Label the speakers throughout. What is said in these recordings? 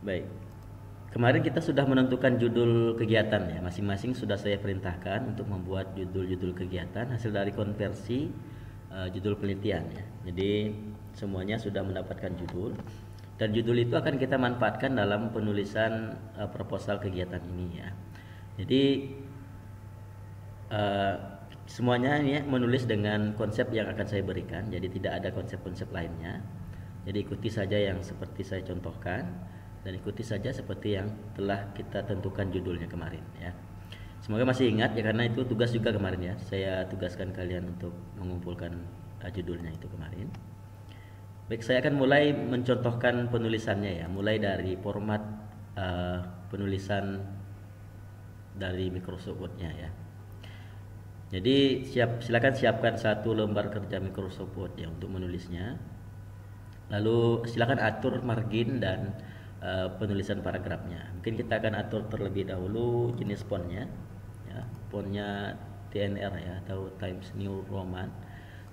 Speaker 1: Baik. Kemarin kita sudah menentukan judul kegiatan ya. Masing-masing sudah saya perintahkan untuk membuat judul-judul kegiatan hasil dari konversi judul penelitian ya. Jadi semuanya sudah mendapatkan judul dan judul itu akan kita manfaatkan dalam penulisan proposal kegiatan ini ya. Jadi semuanya ini menulis dengan konsep yang akan saya berikan. Jadi tidak ada konsep-konsep lainnya. Jadi ikuti saja yang seperti saya contohkan dan ikuti saja seperti yang telah kita tentukan judulnya kemarin ya. Semoga masih ingat ya, karena itu tugas juga kemarin ya. Saya tugaskan kalian untuk mengumpulkan judulnya itu kemarin. Baik, saya akan mulai mencontohkan penulisannya ya, mulai dari format penulisan dari Microsoft Word-nya ya. Jadi silakan siapkan satu lembar kerja Microsoft Word ya untuk menulisnya. Lalu silakan atur margin dan penulisan paragrafnya. Mungkin kita akan atur terlebih dahulu jenis fontnya ya, fontnya TNR ya, atau Times New Roman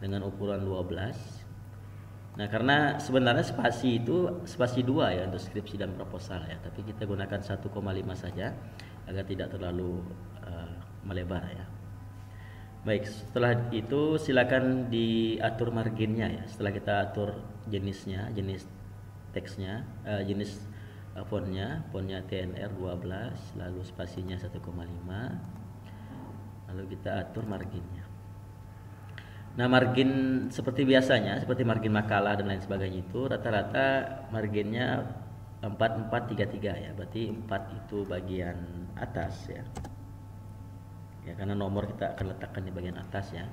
Speaker 1: dengan ukuran 12. Nah, karena sebenarnya spasi itu spasi 2 ya untuk skripsi dan proposal ya, tapi kita gunakan 1,5 saja agar tidak terlalu melebar ya. Baik, setelah itu silakan diatur marginnya ya. Setelah kita atur jenisnya, jenis teksnya, jenis fontnya TNR 12, lalu spasinya 1,5, lalu kita atur marginnya. Nah, margin seperti biasanya, seperti margin makalah dan lain sebagainya itu rata-rata marginnya 4433 ya, berarti 4 itu bagian atas ya. Ya, karena nomor kita akan letakkan di bagian atas ya.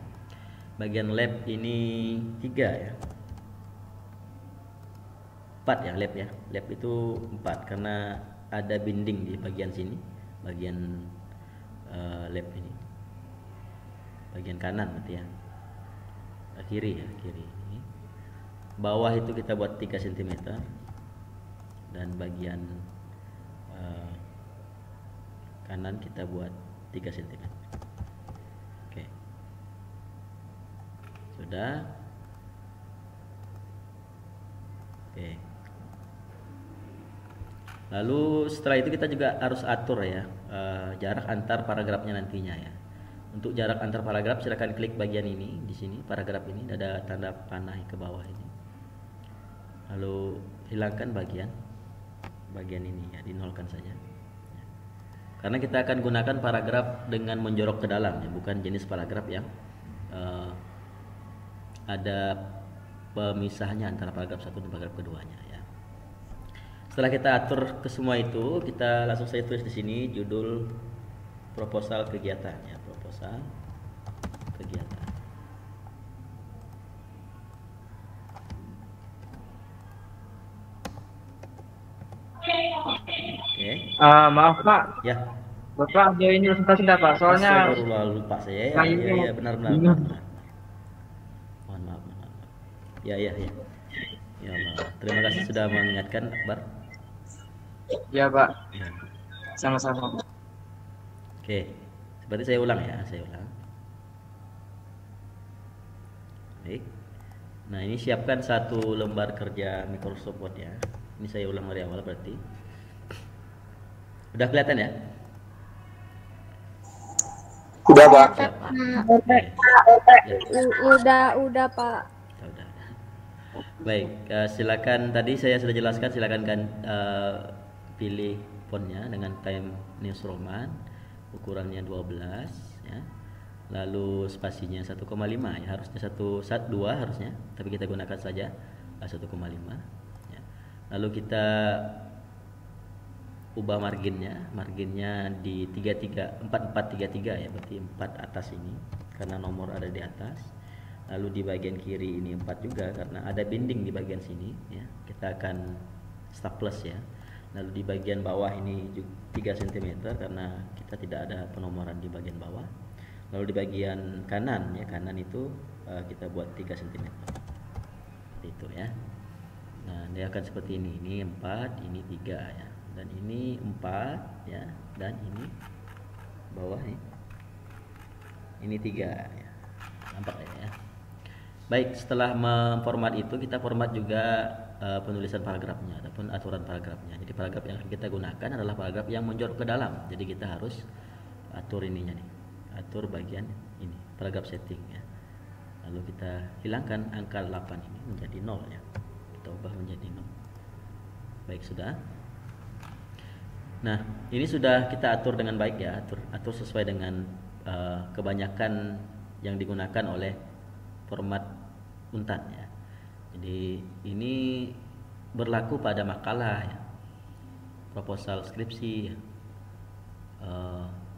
Speaker 1: Bagian lab ini 3 ya. 4 ya, lab itu 4 karena ada binding di bagian sini, bagian lab ini, bagian kanan berarti ya, kiri ya, kiri ini. Bawah itu kita buat 3 cm dan bagian kanan kita buat 3 cm. Oke, sudah. Oke. Lalu setelah itu kita juga harus atur ya jarak antar paragrafnya nantinya ya. Untuk jarak antar paragraf silakan klik bagian ini di sini, paragraf ini ada tanda panah ke bawah ini. Lalu hilangkan bagian ini ya, dinolkan saja. Karena kita akan gunakan paragraf dengan menjorok ke dalam ya, bukan jenis paragraf yang ada pemisahnya antara paragraf 1 dan paragraf keduanya ya. Setelah kita atur ke semua itu, kita langsung saya tulis di sini judul proposal kegiatan ya, proposal kegiatan. Oke.
Speaker 2: Maaf Pak.
Speaker 1: Ya.
Speaker 2: Bapak ada ini presentasi enggak Pak? Soalnya
Speaker 1: lupa saya ya. Ya, benar. Mohon maaf. Ya. Ya Allah. Terima kasih sudah mengingatkan, Akbar.
Speaker 2: Ya Pak. Ya. Sama-sama.
Speaker 1: Oke, seperti saya ulang ya, Baik. Nah, ini siapkan satu lembar kerja Microsoft Word ya. Ini saya ulang dari awal berarti. Udah kelihatan ya?
Speaker 3: Udah Pak.
Speaker 4: Udah Pak.
Speaker 1: Udah. Baik, silakan, tadi saya sudah jelaskan, silakan kan pilih fontnya dengan Times New Roman, ukurannya 12 ya. Lalu spasinya 1,5 ya, harusnya 2 harusnya, tapi kita gunakan saja 1,5 ya. Lalu kita ubah marginnya di 4433 ya, berarti 4 atas ini karena nomor ada di atas. Lalu di bagian kiri ini 4 juga karena ada binding di bagian sini ya. Kita akan staples ya. Lalu di bagian bawah ini 3 cm karena kita tidak ada penomoran di bagian bawah. Lalu di bagian kanan ya, kanan itu kita buat 3 cm. Itu ya. Nah, dia akan seperti ini. Ini 4, ini 3 ya. Dan ini 4 ya, dan ini bawah nih. Ini 3 ya. Nampak ya. Baik, setelah memformat itu kita format juga penulisan paragrafnya ataupun aturan paragrafnya. Jadi paragraf yang akan kita gunakan adalah paragraf yang menjorok ke dalam. Jadi kita harus atur ininya nih, atur bagian ini, paragraf setting ya. Lalu kita hilangkan angka 8 ini menjadi 0 ya. Kita ubah menjadi 0. Baik, sudah. Nah, ini sudah kita atur dengan baik ya, atur sesuai dengan kebanyakan yang digunakan oleh format Untan ya. Jadi ini berlaku pada makalah ya, proposal skripsi ya,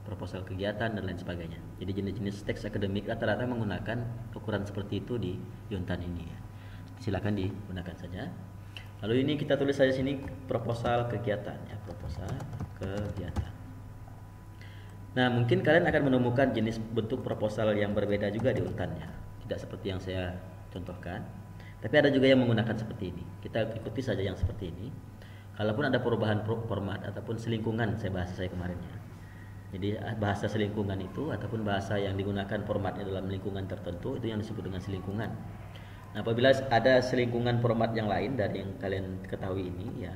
Speaker 1: proposal kegiatan dan lain sebagainya. Jadi jenis-jenis teks akademik rata-rata menggunakan ukuran seperti itu di Untan ini ya. Silakan digunakan saja. Lalu ini kita tulis saja sini proposal kegiatan ya, proposal kegiatan. Nah, mungkin kalian akan menemukan jenis bentuk proposal yang berbeda juga di Untan ya. Tidak seperti yang saya contohkan. Tapi ada juga yang menggunakan seperti ini. Kita ikuti saja yang seperti ini. Kalaupun ada perubahan format ataupun selingkungan, bahasa saya kemarin ya. Jadi bahasa selingkungan itu ataupun bahasa yang digunakan formatnya dalam lingkungan tertentu itu yang disebut dengan selingkungan. Nah, apabila ada selingkungan format yang lain dari yang kalian ketahui ini ya,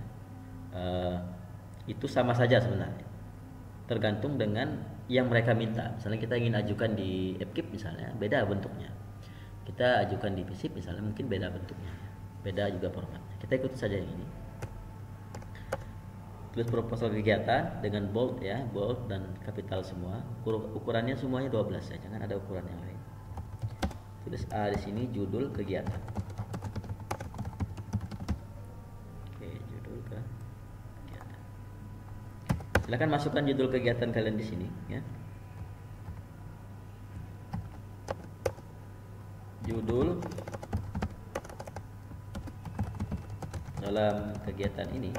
Speaker 1: itu sama saja sebenarnya. Tergantung dengan yang mereka minta. Misalnya kita ingin ajukan di EPKIP misalnya, beda bentuknya. Kita ajukan di FISIP misalnya, mungkin beda bentuknya, beda juga formatnya. Kita ikuti saja yang ini. Tulis proposal kegiatan dengan bold ya, bold dan kapital semua. Ukurannya semuanya 12 ya, jangan ada ukuran yang lain. Tulis A di sini, judul kegiatan. Oke, judul kegiatan. Silakan masukkan judul kegiatan kalian di sini ya. Judul dalam kegiatan ini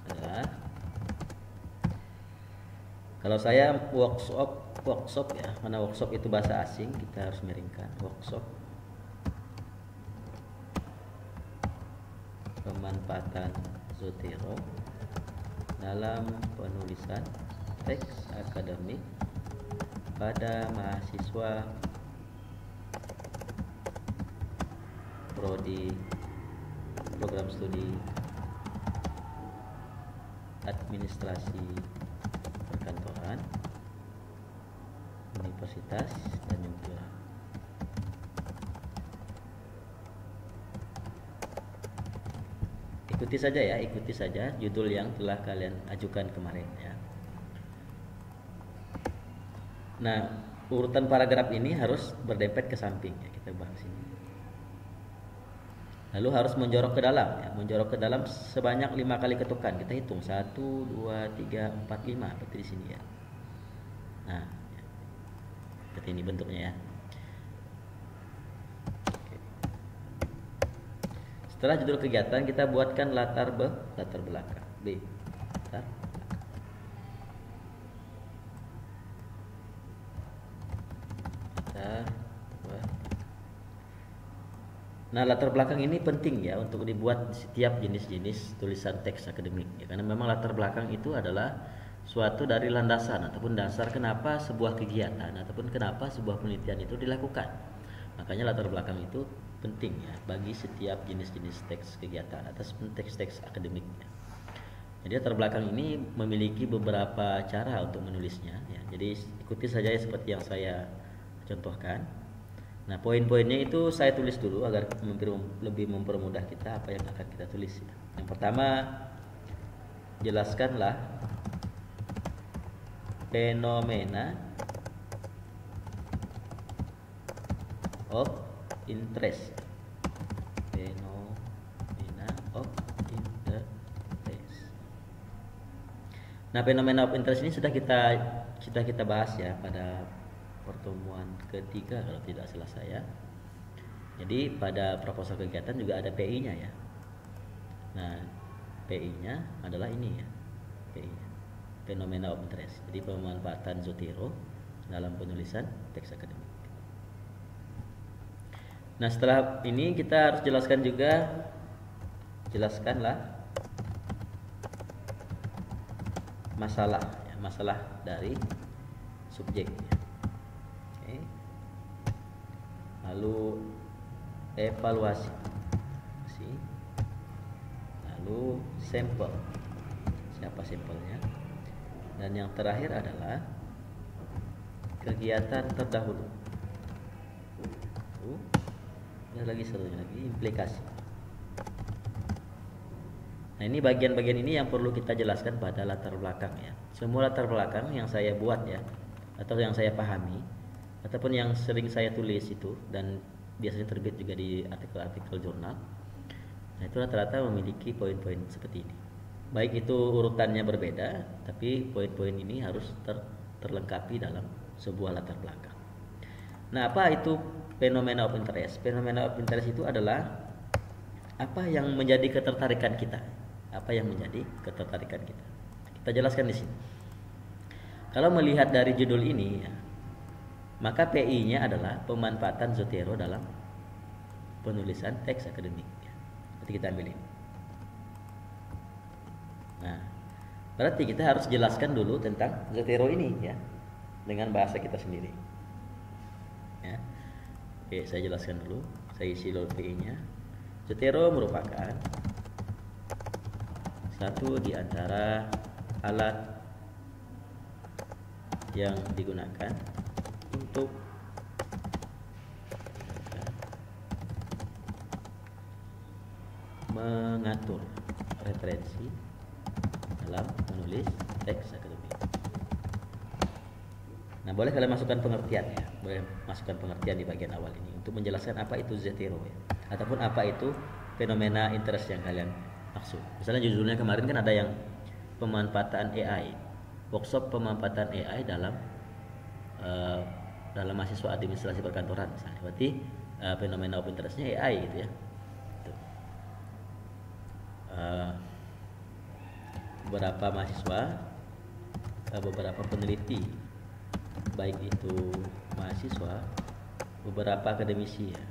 Speaker 1: adalah, kalau saya workshop ya, mana workshop itu bahasa asing, kita harus miringkan workshop pemanfaatan Zotero dalam penulisan teks akademik pada mahasiswa prodi program studi administrasi perkantoran Universitas Tanjung Priok. Ikuti saja ya, ikuti saja judul yang telah kalian ajukan kemarin ya. Nah, urutan paragraf ini harus berdempet ke samping ya, kita bahas ini. Lalu harus menjorok ke dalam ya, menjorok ke dalam sebanyak 5 kali ketukan. Kita hitung 1, 2, 3, 4, 5 seperti di sini ya. Nah, ya. Seperti ini bentuknya ya. Oke. Setelah judul kegiatan kita buatkan latar belakang B. Nah, latar belakang ini penting ya untuk dibuat setiap jenis-jenis tulisan teks akademik ya, karena memang latar belakang itu adalah suatu dari landasan ataupun dasar kenapa sebuah kegiatan ataupun kenapa sebuah penelitian itu dilakukan. Makanya latar belakang itu penting ya bagi setiap jenis-jenis teks kegiatan atau teks-teks akademik ya. Jadi latar belakang ini memiliki beberapa cara untuk menulisnya ya. Jadi ikuti saja ya, seperti yang saya contohkan. Nah, poin-poinnya itu saya tulis dulu agar lebih mempermudah kita apa yang akan kita tulis ya. Yang pertama, jelaskanlah fenomena of interest. Fenomena of interest. Nah, fenomena of interest ini sudah kita bahas ya pada pertemuan ketiga kalau tidak salah saya. Jadi pada proposal kegiatan juga ada PI-nya ya. Nah, PI-nya adalah ini ya. PI-nya. Fenomena of interest. Jadi pemanfaatan Zotero dalam penulisan teks akademik. Nah, setelah ini kita harus jelaskanlah masalah ya, masalah dari subjek ya. Lalu evaluasi, lalu sampel, siapa sampelnya, dan yang terakhir adalah kegiatan terdahulu. Ada lagi satunya lagi, implikasi. Nah, ini bagian-bagian ini yang perlu kita jelaskan pada latar belakang ya. Semua latar belakang yang saya buat ya, atau yang saya pahami, ataupun yang sering saya tulis itu, dan biasanya terbit juga di artikel-artikel jurnal. Nah, itu rata-rata memiliki poin-poin seperti ini. Baik itu urutannya berbeda, tapi poin-poin ini harus terlengkapi dalam sebuah latar belakang. Nah, apa itu fenomena of interest? Fenomena of interest itu adalah apa yang menjadi ketertarikan kita. Apa yang menjadi ketertarikan kita. Kita jelaskan di sini. Kalau melihat dari judul ini ya, maka PI-nya adalah pemanfaatan Zotero dalam penulisan teks akademik. Nanti kita ambil ini. Nah, berarti kita harus jelaskan dulu tentang Zotero ini ya, dengan bahasa kita sendiri. Ya. Oke, saya jelaskan dulu. Saya isi dulu PI-nya. Zotero merupakan satu di antara alat yang digunakan untuk mengatur referensi dalam menulis teks akademik. Nah, boleh kalian masukkan pengertian ya, boleh masukkan pengertian di bagian awal ini untuk menjelaskan apa itu Zotero ya, ataupun apa itu fenomena interest yang kalian maksud. Misalnya judulnya kemarin kan ada yang pemanfaatan AI, workshop pemanfaatan AI dalam mahasiswa administrasi perkantoran misalnya. Berarti fenomena of interestnya AI gitu ya. Beberapa mahasiswa, beberapa peneliti, baik itu mahasiswa, beberapa akademisi ya,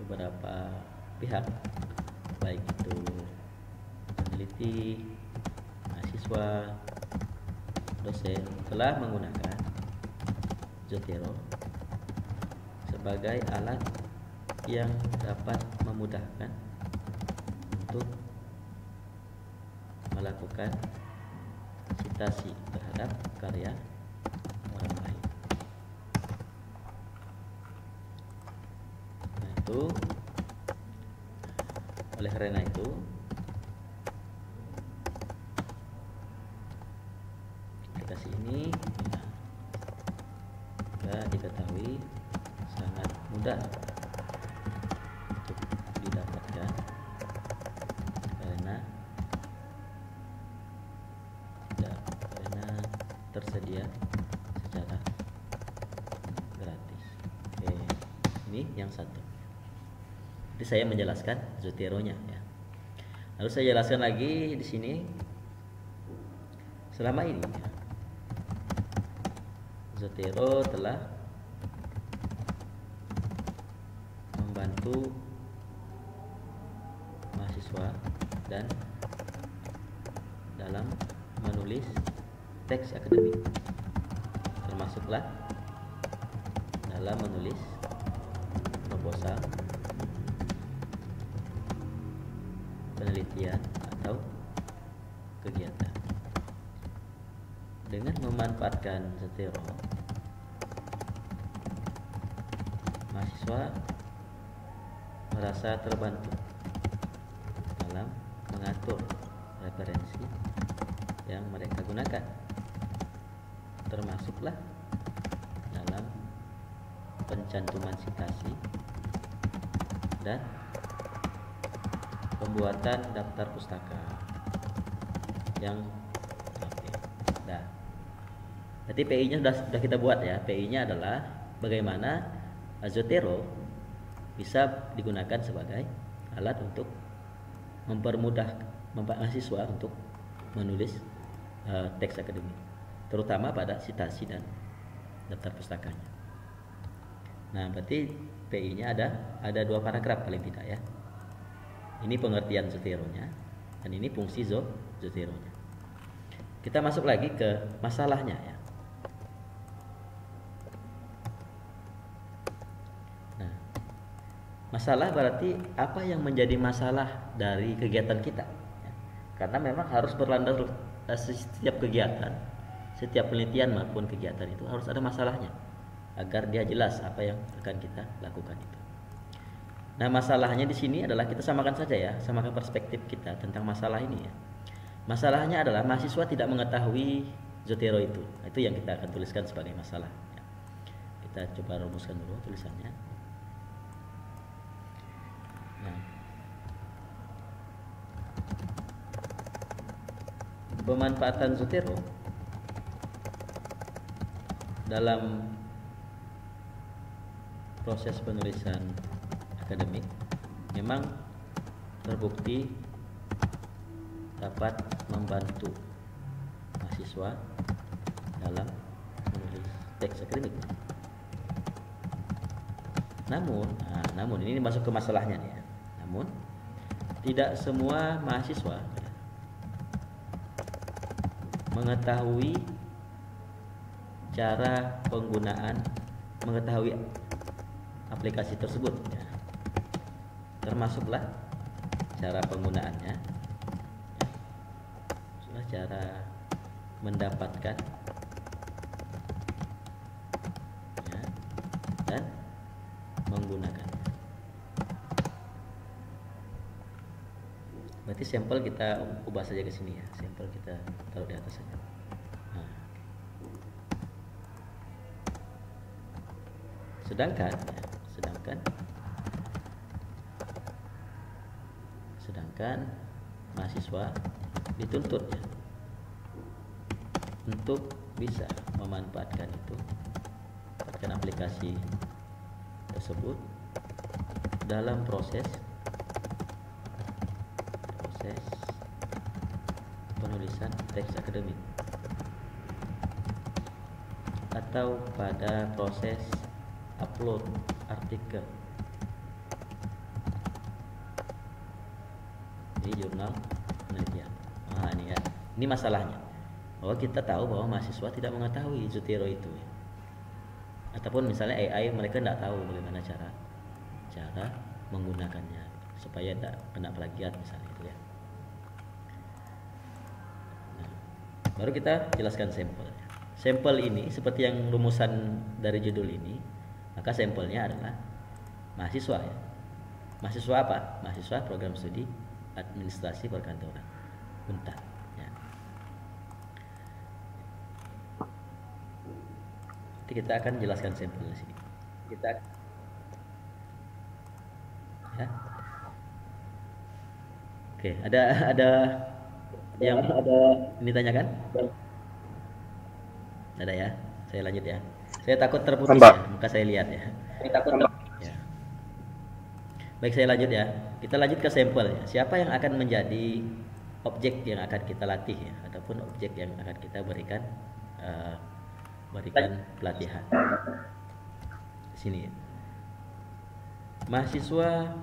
Speaker 1: beberapa pihak, baik itu peneliti, mahasiswa, dosen, telah menggunakan Zotero sebagai alat yang dapat memudahkan untuk melakukan citasi terhadap karya orang lain. Nah, itu oleh karena itu aplikasi ini ya, diketahui sangat mudah untuk didapatkan karena tersedia secara gratis. Oke, ini yang satu. Jadi saya menjelaskan Zotero-nya ya. Lalu saya jelaskan lagi di sini selama ini ya, Zotero telah membantu mahasiswa dan dalam menulis teks akademik, termasuklah dalam menulis proposal, penelitian atau kegiatan. Dengan memanfaatkan Zotero, mahasiswa merasa terbantu dalam mengatur referensi yang mereka gunakan, termasuklah dalam pencantuman citasi dan pembuatan daftar pustaka yang nah, berarti PI-nya sudah kita buat ya. PI-nya adalah bagaimana Zotero bisa digunakan sebagai alat untuk mempermudah mahasiswa untuk menulis teks akademik, terutama pada citasi dan daftar pustakanya. Nah, berarti PI-nya ada 2 paragraf paling tidak ya. Ini pengertian Zotero-nya dan ini fungsi Zotero-nya. Kita masuk lagi ke masalahnya ya. Nah, Masalah berarti apa yang menjadi masalah dari kegiatan kita, ya. Karena memang harus berlandar setiap kegiatan, setiap penelitian maupun kegiatan itu harus ada masalahnya agar dia jelas apa yang akan kita lakukan itu. Nah, masalahnya di sini adalah kita samakan saja ya, samakan perspektif kita tentang masalah ini ya. Masalahnya adalah mahasiswa tidak mengetahui Zotero itu. Itu yang kita akan tuliskan sebagai masalah. Ya. Kita coba rumuskan dulu tulisannya. Nah, pemanfaatan Zotero dalam proses penulisan akademik memang terbukti dapat membantu mahasiswa dalam menulis teks akademik. Namun ini masuk ke masalahnya nih ya. Namun tidak semua mahasiswa mengetahui cara penggunaan, mengetahui aplikasi tersebut ya. Termasuklah cara penggunaannya ya. Cara mendapatkan ya, dan menggunakan. Berarti sampel kita ubah saja ke sini ya. Sampel kita taruh di atas saja. Nah. Sedangkan mahasiswa dituntut ya, untuk bisa memanfaatkan aplikasi tersebut dalam proses penulisan teks akademik atau pada proses upload artikel di jurnal penelitian. Nah, ini ya. Ini masalahnya. Bahwa kita tahu bahwa mahasiswa tidak mengetahui Zotero itu. Ya. Ataupun misalnya AI mereka tidak tahu bagaimana cara menggunakannya supaya tidak kena plagiat misalnya itu ya. Nah, baru kita jelaskan sampel. Sampel ini seperti yang rumusan dari judul ini, maka sampelnya adalah mahasiswa ya. Mahasiswa apa? Mahasiswa program studi administrasi perkantoran Unpad ya. Nanti kita akan jelaskan sampel di sini. Ya. Oke, ada yang ini tanyakan? Ada ya. Saya lanjut ya. Saya takut terputus ya, maka saya lihat ya. Ya. Baik, saya lanjut ya. Kita lanjut ke sampel ya. Siapa yang akan menjadi objek yang akan kita latih ya, ataupun objek yang akan kita berikan pelatihan. Sini ya. Mahasiswa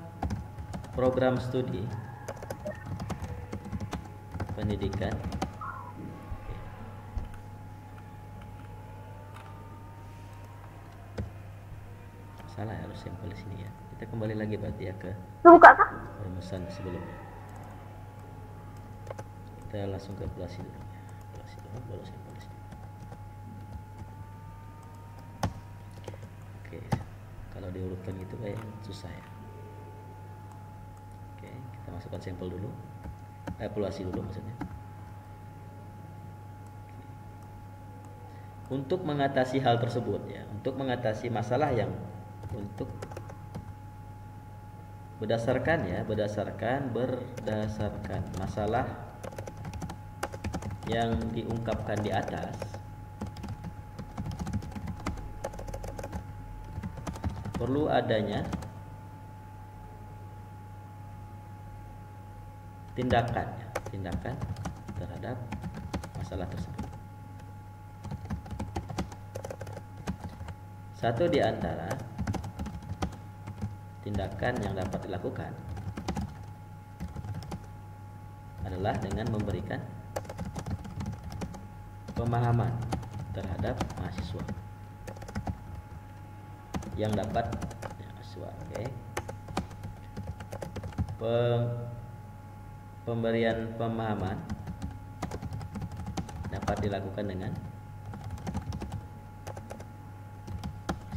Speaker 1: program studi pendidikan salah, harus sampel di sini ya. Kita kembali lagi berarti ya ke rumusan sebelumnya. Kita langsung ke pelasi dulu ya. Pelasi dulu baru sampel di sini. Oke, kalau diurutkan gitu kayak susah ya. Oke, kita masukkan sampel dulu. Evaluasi dulu maksudnya. Untuk mengatasi hal tersebut ya, untuk mengatasi masalah yang berdasarkan masalah yang diungkapkan di atas, perlu adanya tindakan terhadap masalah tersebut. Satu di antara tindakan yang dapat dilakukan adalah dengan memberikan pemahaman terhadap mahasiswa yang dapat mahasiswa. Oke. Pemberian pemahaman dapat dilakukan dengan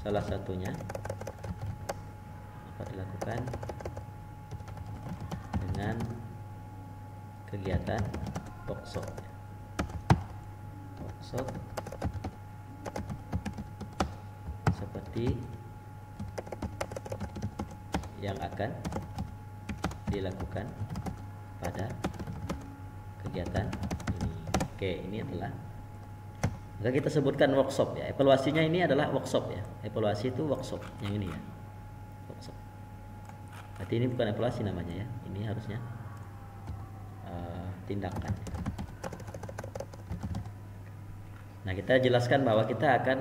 Speaker 1: salah satunya dapat dilakukan dengan kegiatan workshop. Workshop seperti yang akan dilakukan pada kegiatan ini. Oke, ini adalah, maka kita sebutkan workshop ya. Evaluasinya ini adalah workshop ya. Evaluasi itu workshop yang ini ya. Workshop. Berarti ini bukan evaluasi namanya ya. Ini harusnya tindakan. Nah, kita jelaskan bahwa kita akan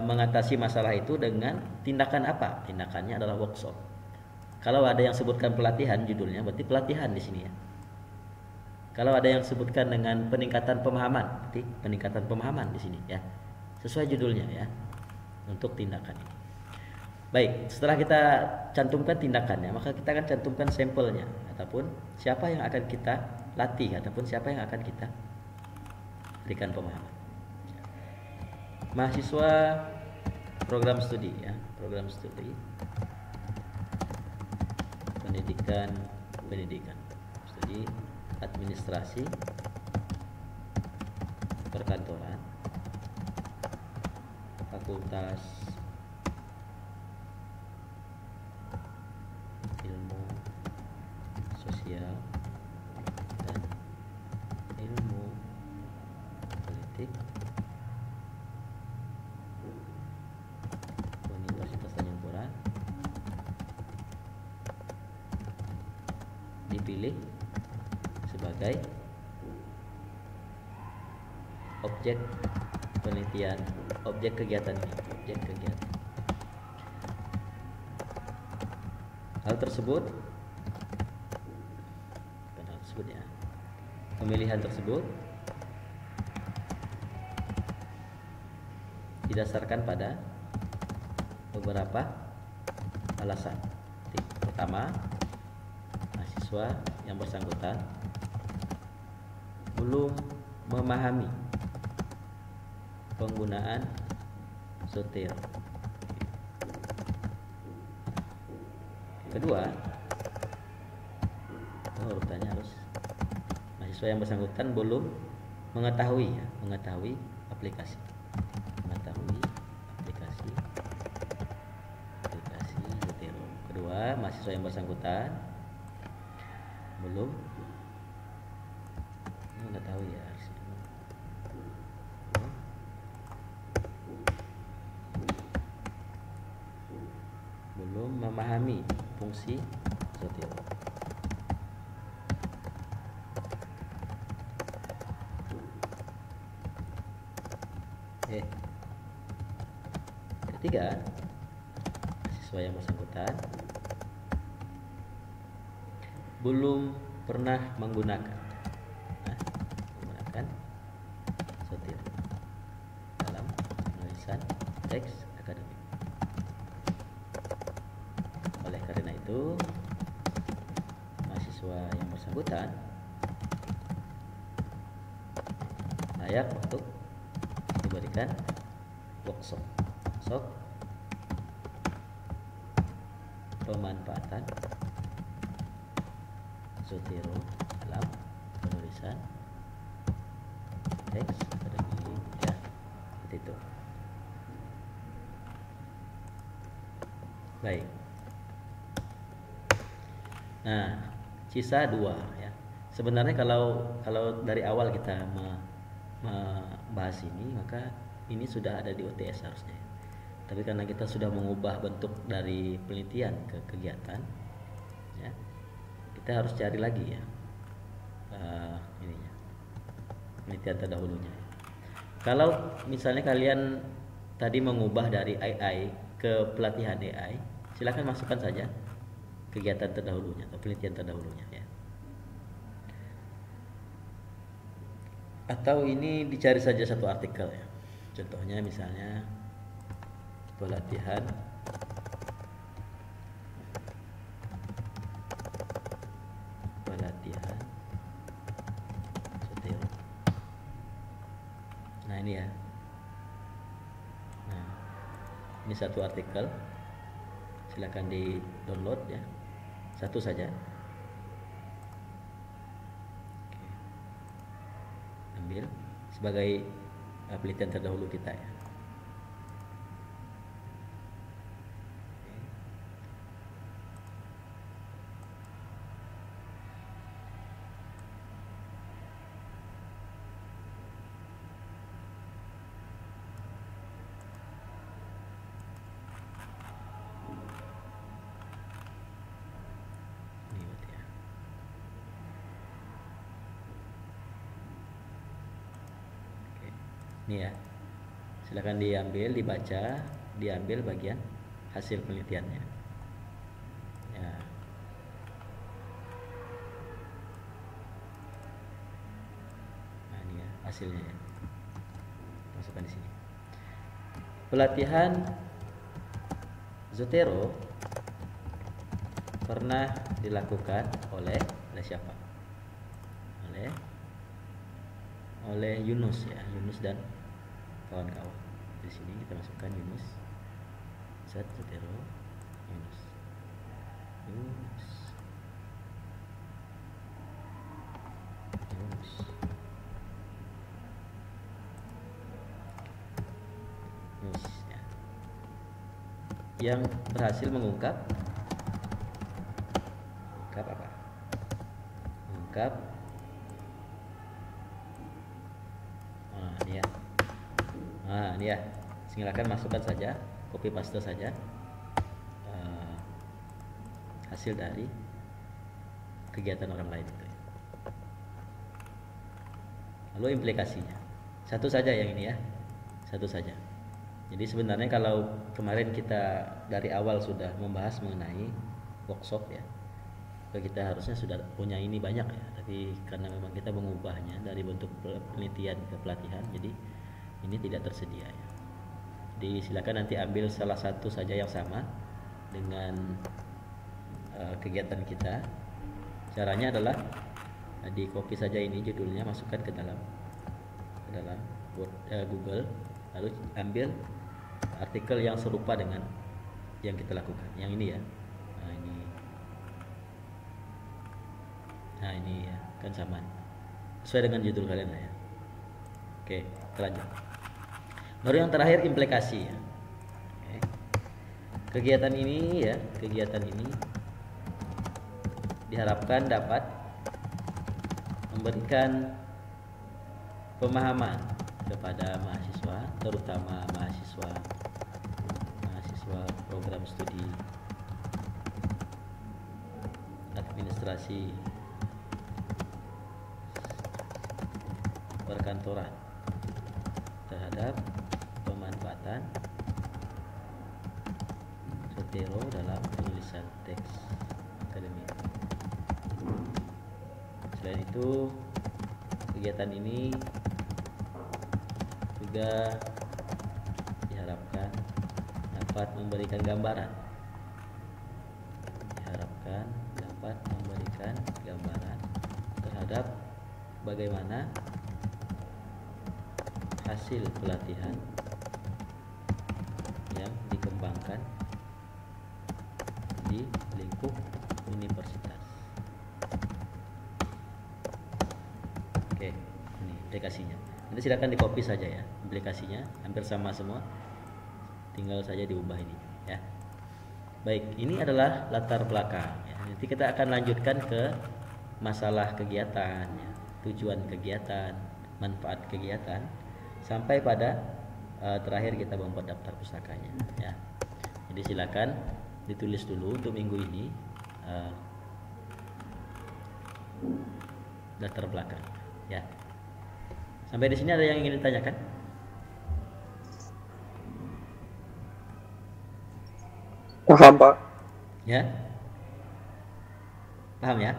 Speaker 1: mengatasi masalah itu dengan tindakan apa? Tindakannya adalah workshop. Kalau ada yang sebutkan pelatihan judulnya, berarti pelatihan di sini ya. Kalau ada yang sebutkan dengan peningkatan pemahaman, berarti peningkatan pemahaman di sini ya. Sesuai judulnya ya. Untuk tindakan ini. Baik, setelah kita cantumkan tindakannya, maka kita akan cantumkan sampelnya ataupun siapa yang akan kita latih ataupun siapa yang akan kita berikan pemahaman. Mahasiswa program studi ya, program studi pendidikan studi administrasi perkantoran, Fakultas Ilmu Sosial dan Ilmu Politik, Universitas Tanjung Pura, dipilih sebagai objek penelitian, objek kegiatan ini, objek kegiatan. Hal tersebut ya, pemilihan tersebut didasarkan pada beberapa alasan. Pertama, mahasiswa yang bersangkutan belum memahami penggunaan sotir. Kedua, urutannya harus mahasiswa yang bersangkutan belum mengetahui aplikasi Zotero. Kedua, mahasiswa yang bersangkutan belum mengetahui belum memahami fungsi Zotero. Ketiga, mahasiswa yang bersangkutan belum pernah menggunakan Zotero dalam penulisan teks akademik. Oleh karena itu, mahasiswa yang bersangkutan layak untuk diberikan workshop pemanfaatan Zotero dalam penulisan teks akademik ya, seperti itu. Baik. Nah, sisa 2 ya. Sebenarnya kalau dari awal kita membahas ini, maka ini sudah ada di UTS harusnya. Tapi karena kita sudah mengubah bentuk dari penelitian ke kegiatan, ya, kita harus cari lagi ya ininya, penelitian terdahulunya. Kalau misalnya kalian tadi mengubah dari AI ke pelatihan AI, silakan masukkan saja kegiatan terdahulunya atau penelitian terdahulunya ya. Atau ini dicari saja satu artikel ya. Contohnya misalnya pelatihan ini ya. Nah, ini satu artikel, silakan di download ya, satu saja. Oke. Ambil sebagai penelitian terdahulu kita ya. Ini buat ya. Oke. Ini ya. Silakan diambil, dibaca, diambil bagian hasil penelitiannya. Ya. Nah, ini ya hasilnya ya. Masukkan di sini. Pelatihan Zotero pernah dilakukan oleh siapa? Oleh Yunus ya, Yunus dan kawan-kawan. Di sini kita masukkan Yunus. Zotero, Yunus. Yunus. Ya. Yang berhasil mengungkap apa? Mengungkap ini ya. Ini ya. Silakan masukkan saja, copy paste saja hasil dari kegiatan orang lain itu. Lalu implikasinya. Satu saja yang ini ya. Satu saja. Jadi sebenarnya kalau kemarin kita dari awal sudah membahas mengenai workshop ya, kita harusnya sudah punya ini banyak ya, tapi karena memang kita mengubahnya dari bentuk penelitian ke pelatihan, jadi ini tidak tersedia ya. Jadi silakan nanti ambil salah satu saja yang sama dengan kegiatan kita. Caranya adalah di copy saja ini judulnya, masukkan ke dalam Google, lalu ambil artikel yang serupa dengan yang kita lakukan, yang ini ya. Nah ini ya, kan sama sesuai dengan judul kalian lah ya. Oke, kita lanjut. Baru yang terakhir implikasi ya. Oke. Kegiatan ini diharapkan dapat memberikan pemahaman kepada mahasiswa, terutama mahasiswa program studi administrasi perkantoran terhadap pemanfaatan Zotero dalam penulisan teks akademik. Selain itu, kegiatan ini juga diharapkan dapat memberikan gambaran terhadap bagaimana hasil pelatihan yang dikembangkan di lingkup universitas. Oke, ini aplikasinya. Nanti silakan di copy saja ya, aplikasinya hampir sama semua, tinggal saja diubah ini ya. Baik, ini adalah latar belakang ya. Nanti kita akan lanjutkan ke masalah kegiatan ya, tujuan kegiatan, manfaat kegiatan, sampai pada terakhir kita membuat daftar pustakanya ya. Jadi silakan ditulis dulu untuk minggu ini latar belakang ya. Sampai di sini ada yang ingin ditanyakan?
Speaker 3: Paham, Pak.
Speaker 1: Ya. Paham ya?